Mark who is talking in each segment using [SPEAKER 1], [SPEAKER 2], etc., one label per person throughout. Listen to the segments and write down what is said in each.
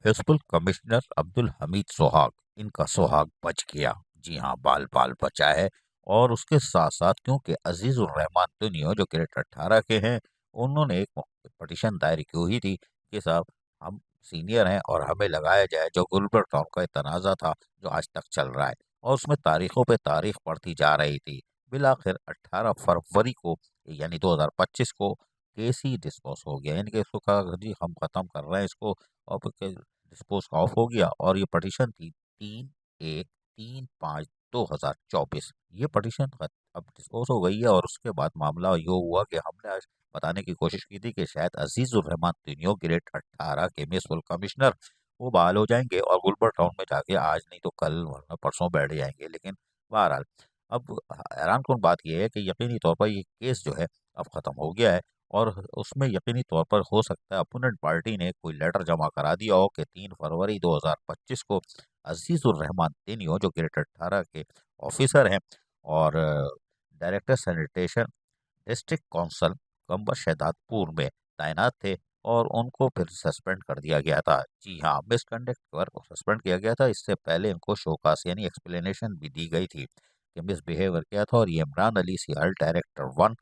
[SPEAKER 1] हिस्बुल commissioner Abdul Hamid सोहाग, इनका सोहाग बच गया। जी हाँ, बाल बाल बचा है। और उसके साथ साथ क्योंकि अजीजुर रहमान दुनिया जो ग्रेड 18 के हैं, उन्होंने एक पटिशन दायर की हुई थी कि साहब हम सीनियर हैं और हमें लगाया जाए, जो गुलबर्ग टाउन का एक तनाज़ा था जो आज तक चल रहा है। और उसमें तारीखों पे तारीख बढ़ती जा रही थी। बिलाखिर 18 फरवरी को यानी 2025 को केस ही डिस्पोज हो गया, यानी कि इसको कहा जी हम खत्म कर रहे हैं इसको। और फिर डिस्पोज ऑफ हो गया। और ये पटिशन थी 3/1/3/5/2024। ये पटिशन अब डिस्पोज हो गई है। और उसके बाद मामला ये हुआ कि हमने आज बताने की कोशिश की थी कि शायद अजीजुर रहमान तिनियो ग्रेड 18 के म्युनिसिपल कमिश्नर वो बहाल हो जाएंगे और गुलबर्ग टाउन में जाके आज नहीं तो कल वरना परसों बैठ जाएंगे। लेकिन बहरहाल अब हैरान कौन बात यह है कि यकीनी तौर पर ये केस जो है अब खत्म हो गया है। और उसमें यकीनी तौर पर हो सकता है अपोनेंट पार्टी ने कोई लेटर जमा करा दिया हो कि 3 फरवरी 2025 को अजीजुर रहमान तिनियो जो ग्रेड 18 के ऑफिसर हैं और डायरेक्टर सैनिटेशन डिस्ट्रिक्ट काउंसिल कंबर शहदादपुर में तैनात थे, और उनको फिर सस्पेंड कर दिया गया था। जी हाँ, मिसकंडक्ट पर सस्पेंड किया गया था। इससे पहले इनको शोकास यानी एक्सप्लेनेशन भी दी गई थी कि मिसबिहेवियर किया था। और ये इमरान अली सियाल डायरेक्टर 1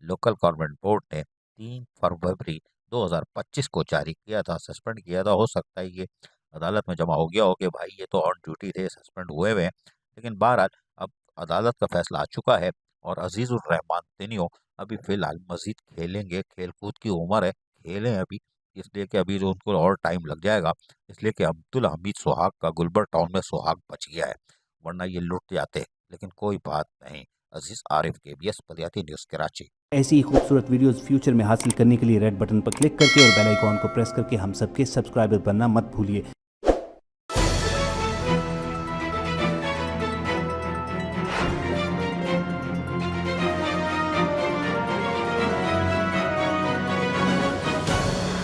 [SPEAKER 1] लोकल गवर्नमेंट बोर्ड ने 3 फरवरी 2025 को जारी किया था, सस्पेंड किया था। हो सकता है ये अदालत में जमा हो गया हो कि भाई ये तो ऑन ड्यूटी थे, सस्पेंड हुए हुए हैं। लेकिन बहरहाल अब अदालत का फैसला आ चुका है और अजीजुर रहमान तिनियो अभी फिलहाल मजीद खेलेंगे। खेल कूद की उम्र है, खेलें अभी। इसलिए कि अभी जो उनको और टाइम लग जाएगा, इसलिए कि अब्दुल हमीद सोहाग का गुलबर्ग टाउन में सोहाग बच गया है, वरना ये लुट जाते। लेकिन कोई बात नहीं। अजीज आरिफ, KBS पलियाती न्यूज़, कराची।
[SPEAKER 2] ऐसी ही खूबसूरत वीडियोस फ्यूचर में हासिल करने के लिए रेड बटन पर क्लिक करके और बेल आइकॉन को प्रेस करके हम सबके सब्सक्राइबर बनना मत भूलिए।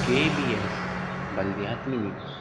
[SPEAKER 3] KBS बल्दियाती न्यूज़।